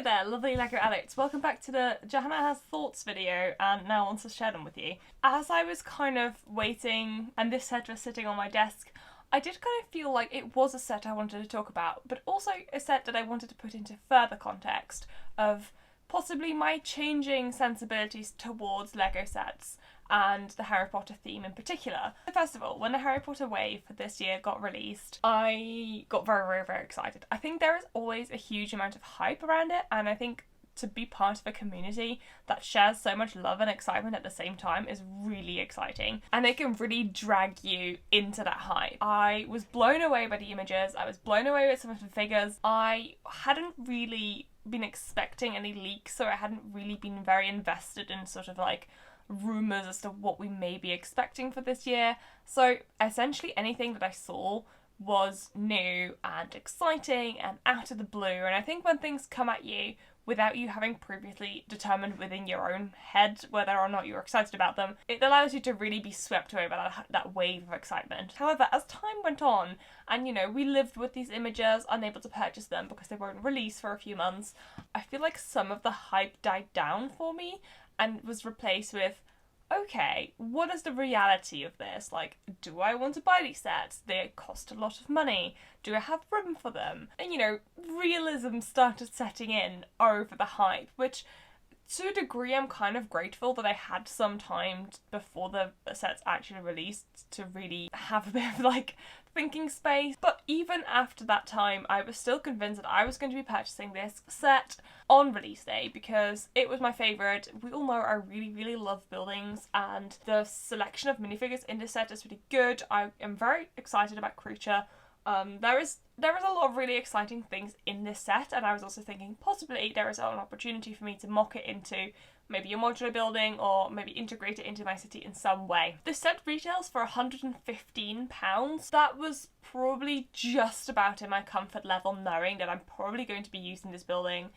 there, lovely Lego addicts. Welcome back to the Johanna Has Thoughts video, and now wants to share them with you. As I was kind of waiting and this set was sitting on my desk, I did kind of feel like it was a set I wanted to talk about, but also a set that I wanted to put into further context of possibly my changing sensibilities towards Lego sets and the Harry Potter theme in particular. First of all, when the Harry Potter wave for this year got released, I got very excited. I think there is always a huge amount of hype around it, and I think to be part of a community that shares so much love and excitement at the same time is really exciting, and it can really drag you into that hype. I was blown away by the images, I was blown away with some of the figures. I hadn't really been expecting any leaks, so I hadn't really been very invested in sort of like rumours as to what we may be expecting for this year. So essentially anything that I saw was new and exciting and out of the blue, and I think when things come at you without you having previously determined within your own head whether or not you're excited about them, it allows you to really be swept away by that wave of excitement. However, as time went on, and we lived with these images, unable to purchase them because they weren't released for a few months, I feel like some of the hype died down for me and was replaced with, okay, what is the reality of this? Like, do I want to buy these sets? They cost a lot of money. Do I have room for them? And realism started setting in over the hype, which to a degree I'm kind of grateful that I had some time before the sets actually released to really have a bit of like thinking space. But even after that time, I was still convinced that I was going to be purchasing this set on release day because it was my favourite. We all know I really love buildings, and the selection of minifigures in this set is really good. I am very excited about Creature. There is a lot of really exciting things in this set, and I was also thinking possibly there is an opportunity for me to mock it into maybe a modular building or maybe integrate it into my city in some way. This set retails for £115. That was probably just about in my comfort level, knowing that I'm probably going to be using this building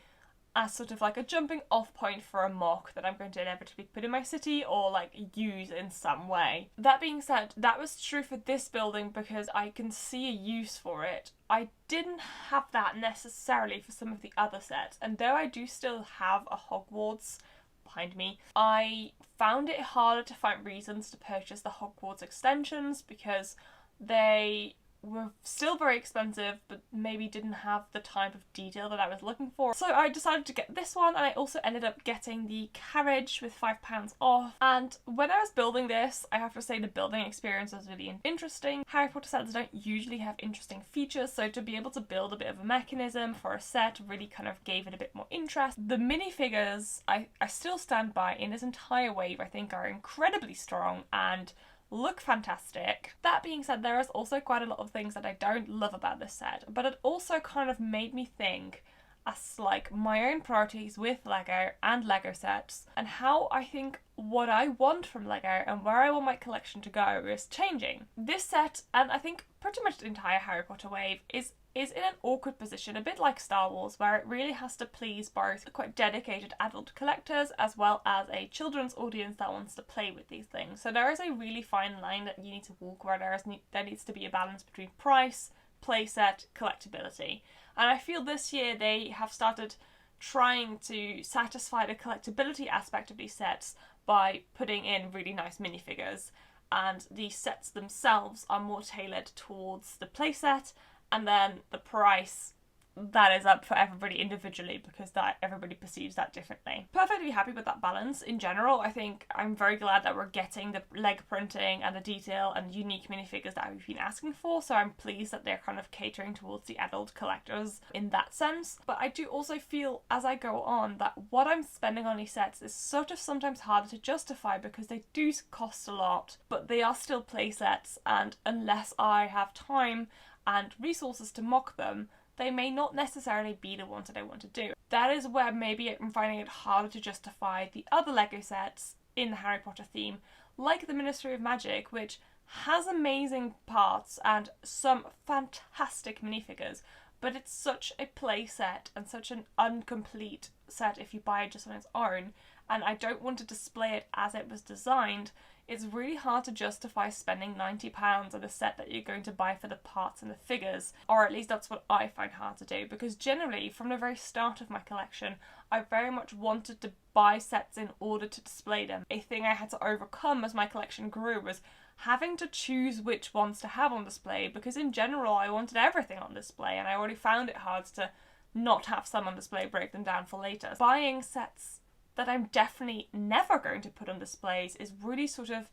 as sort of like a jumping off point for a mock that I'm going to inevitably put in my city or like use in some way. That being said, that was true for this building because I can see a use for it. I didn't have that necessarily for some of the other sets, and though I do still have a Hogwarts behind me, I found it harder to find reasons to purchase the Hogwarts extensions because they were still very expensive but maybe didn't have the type of detail that I was looking for. So I decided to get this one, and I also ended up getting the carriage with £5 off. And when I was building this, I have to say the building experience was really interesting. Harry Potter sets don't usually have interesting features, so to be able to build a bit of a mechanism for a set really kind of gave it a bit more interest. The minifigures I still stand by in this entire wave I think are incredibly strong and look fantastic. That being said, there is also quite a lot of things that I don't love about this set, but it also kind of made me think as like my own priorities with Lego and Lego sets, and how I think what I want from Lego and where I want my collection to go is changing. This set, and I think pretty much the entire Harry Potter wave, is in an awkward position, a bit like Star Wars, where it really has to please both quite dedicated adult collectors as well as a children's audience that wants to play with these things. So there is a really fine line that you need to walk where there needs to be a balance between price, playset, collectability. And I feel this year they have started trying to satisfy the collectability aspect of these sets by putting in really nice minifigures, and the sets themselves are more tailored towards the playset, and then the price, that is up for everybody individually because that everybody perceives that differently. Perfectly happy with that balance. In general, I think I'm very glad that we're getting the leg printing and the detail and unique minifigures that we've been asking for, so I'm pleased that they're kind of catering towards the adult collectors in that sense. But I do also feel as I go on that what I'm spending on these sets is sort of sometimes harder to justify because they do cost a lot, but they are still play sets, and unless I have time and resources to mock them, they may not necessarily be the ones that I want to do. That is where maybe I'm finding it harder to justify the other Lego sets in the Harry Potter theme, like the Ministry of Magic, which has amazing parts and some fantastic minifigures, but it's such a play set and such an incomplete set if you buy it just on its own, and I don't want to display it as it was designed. It's really hard to justify spending £90 on a set that you're going to buy for the parts and the figures, or at least that's what I find hard to do, because generally from the very start of my collection I very much wanted to buy sets in order to display them. A thing I had to overcome as my collection grew was having to choose which ones to have on display, because in general I wanted everything on display and I already found it hard to not have some on display, break them down for later. Buying sets that I'm definitely never going to put on displays is really sort of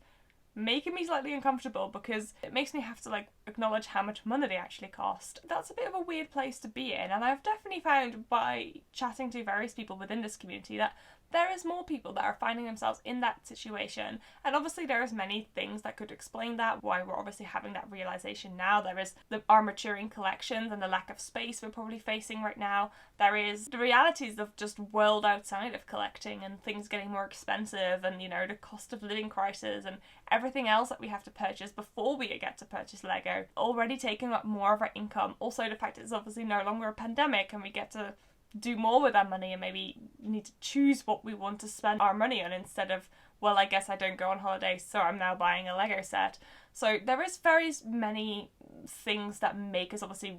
making me slightly uncomfortable, because it makes me have to like acknowledge how much money they actually cost. That's a bit of a weird place to be in, and I've definitely found by chatting to various people within this community that there is more people that are finding themselves in that situation, and obviously there is many things that could explain that, why we're obviously having that realisation now. There is our maturing collections and the lack of space we're probably facing right now. There is the realities of just world outside of collecting and things getting more expensive, and you know, the cost of living crisis and everything else that we have to purchase before we get to purchase Lego already taking up more of our income. Also the fact it's obviously no longer a pandemic and we get to do more with our money and maybe need to choose what we want to spend our money on instead of, well, I guess I don't go on holiday, so I'm now buying a Lego set. So there is very many things that make us obviously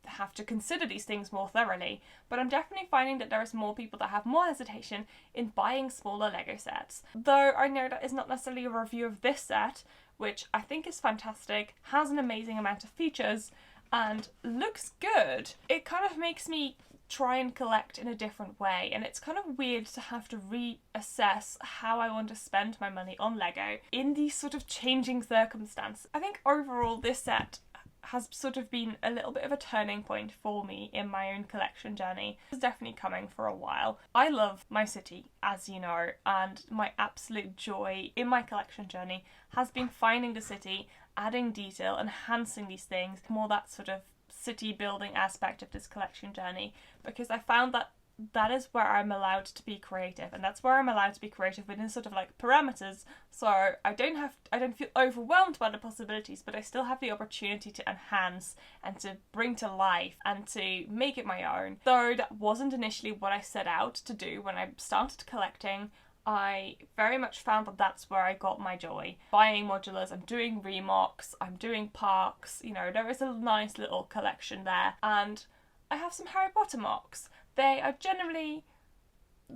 have to consider these things more thoroughly, but I'm definitely finding that there is more people that have more hesitation in buying smaller Lego sets. Though I know that is not necessarily a review of this set, which I think is fantastic, has an amazing amount of features, and looks good. It kind of makes me try and collect in a different way, and it's kind of weird to have to reassess how I want to spend my money on Lego in these sort of changing circumstances. I think overall this set has sort of been a little bit of a turning point for me in my own collection journey. It's definitely coming for a while. I love my city, as you know, and my absolute joy in my collection journey has been finding the city, adding detail, enhancing these things, more that sort of city building aspect of this collection journey, because I found that that is where I'm allowed to be creative, and that's where I'm allowed to be creative within sort of like parameters, so I don't feel overwhelmed by the possibilities, but I still have the opportunity to enhance and to bring to life and to make it my own. Though that wasn't initially what I set out to do when I started collecting, I very much found that that's where I got my joy. Buying modulars, I'm doing remocks, I'm doing parks, you know, there is a nice little collection there, and I have some Harry Potter mocks. They are generally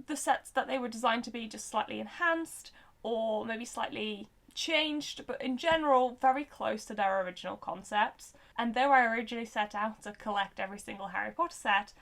the sets that they were designed to be, just slightly enhanced or maybe slightly changed, but in general very close to their original concepts. And though I originally set out to collect every single Harry Potter set,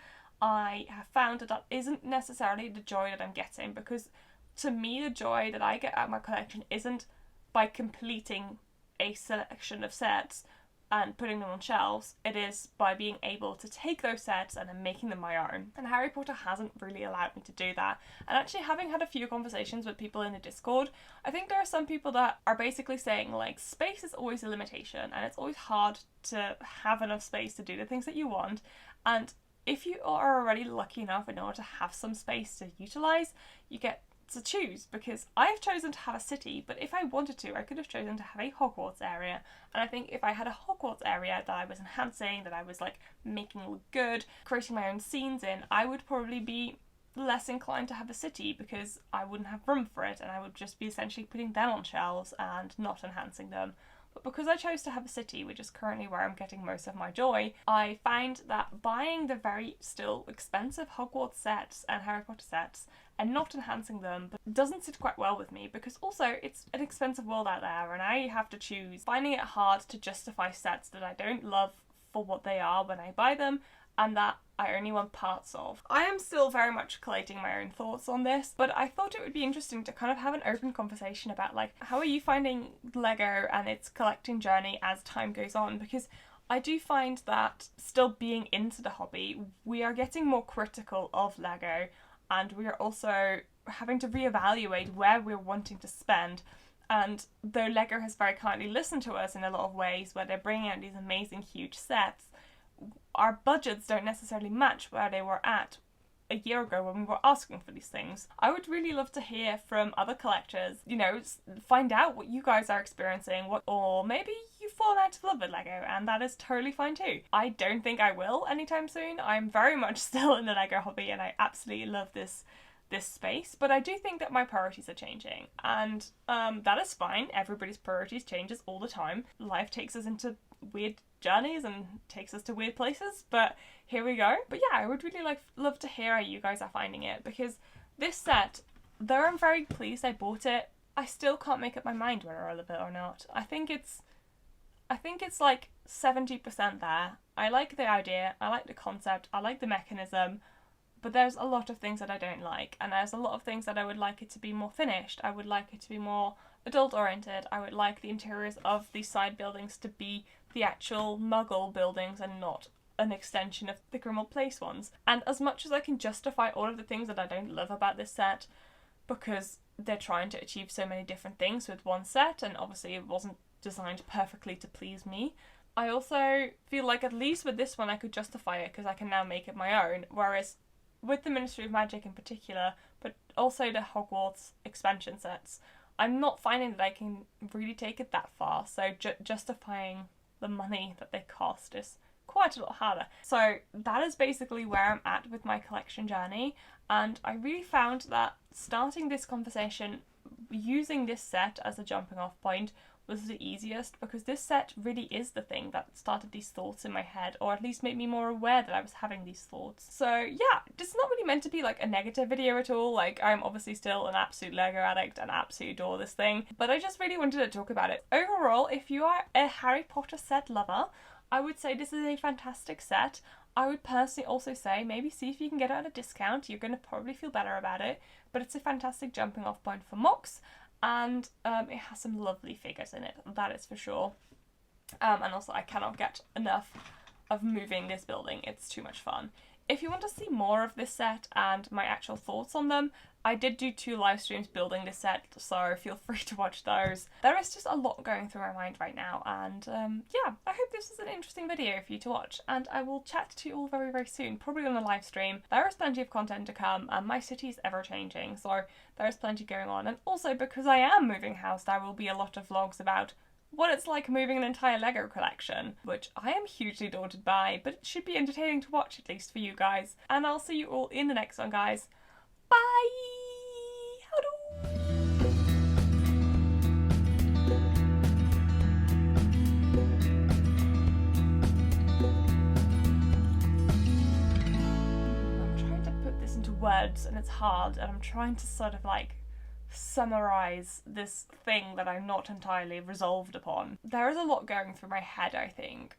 I have found that that isn't necessarily the joy that I'm getting, because to me the joy that I get out of my collection isn't by completing a selection of sets and putting them on shelves. It is by being able to take those sets and then making them my own. And Harry Potter hasn't really allowed me to do that. And actually, having had a few conversations with people in the Discord, I think there are some people that are basically saying like space is always a limitation and it's always hard to have enough space to do the things that you want. And if you are already lucky enough in order to have some space to utilise, you get to choose, because I've chosen to have a city, but if I wanted to, I could have chosen to have a Hogwarts area. And I think if I had a Hogwarts area that I was enhancing, that I was like making look good, creating my own scenes in, I would probably be less inclined to have a city, because I wouldn't have room for it and I would just be essentially putting them on shelves and not enhancing them. But because I chose to have a city, which is currently where I'm getting most of my joy, I find that buying the very still expensive Hogwarts sets and Harry Potter sets and not enhancing them doesn't sit quite well with me, because also it's an expensive world out there and I have to choose, finding it hard to justify sets that I don't love for what they are when I buy them and that I only want parts of. I am still very much collating my own thoughts on this, but I thought it would be interesting to kind of have an open conversation about like, how are you finding Lego and its collecting journey as time goes on? Because I do find that still being into the hobby, we are getting more critical of Lego, and we are also having to reevaluate where we're wanting to spend. And though Lego has very kindly listened to us in a lot of ways, where they're bringing out these amazing huge sets, our budgets don't necessarily match where they were at a year ago when we were asking for these things. I would really love to hear from other collectors, you know, find out what you guys are experiencing, or maybe you've fallen out of love with Lego, and that is totally fine too. I don't think I will anytime soon. I'm very much still in the Lego hobby and I absolutely love this space, but I do think that my priorities are changing, and that is fine. Everybody's priorities changes all the time. Life takes us into weird journeys and takes us to weird places, but here we go. But yeah, I would really love to hear how you guys are finding it, because this set, though I'm very pleased I bought it, I still can't make up my mind whether I love it or not. I think it's like 70% there. I like the idea, I like the concept, I like the mechanism, but there's a lot of things that I don't like, and there's a lot of things that I would like it to be more finished. I would like it to be more adult oriented. I would like the interiors of these side buildings to be the actual Muggle buildings and not an extension of the Grimmauld Place ones. And as much as I can justify all of the things that I don't love about this set, because they're trying to achieve so many different things with one set, and obviously it wasn't designed perfectly to please me, I also feel like at least with this one I could justify it because I can now make it my own, whereas with the Ministry of Magic in particular, but also the Hogwarts expansion sets, I'm not finding that I can really take it that far, so justifying the money that they cost is quite a lot harder. So that is basically where I'm at with my collection journey, and I really found that starting this conversation using this set as a jumping off point was the easiest, because this set really is the thing that started these thoughts in my head, or at least made me more aware that I was having these thoughts. So yeah, it's not really meant to be like a negative video at all. Like, I'm obviously still an absolute Lego addict and absolutely adore this thing, but I just really wanted to talk about it. Overall, if you are a Harry Potter set lover, I would say this is a fantastic set. I would personally also say maybe see if you can get it at a discount. You're going to probably feel better about it, but it's a fantastic jumping off point for MOCs. And it has some lovely figures in it, that is for sure. And also I cannot get enough of moving this building, it's too much fun. If you want to see more of this set and my actual thoughts on them, I did do 2 live streams building this set, so feel free to watch those. There is just a lot going through my mind right now, and yeah, I hope this was an interesting video for you to watch, and I will chat to you all very, very soon, probably on a live stream. There is plenty of content to come, and my city is ever changing, so there is plenty going on, and also because I am moving house, there will be a lot of vlogs about what it's like moving an entire Lego collection, which I am hugely daunted by, but it should be entertaining to watch, at least for you guys. And I'll see you all in the next one, guys. Bye! I'm trying to put this into words and it's hard, and I'm trying to sort of like summarize this thing that I'm not entirely resolved upon. There is a lot going through my head, I think.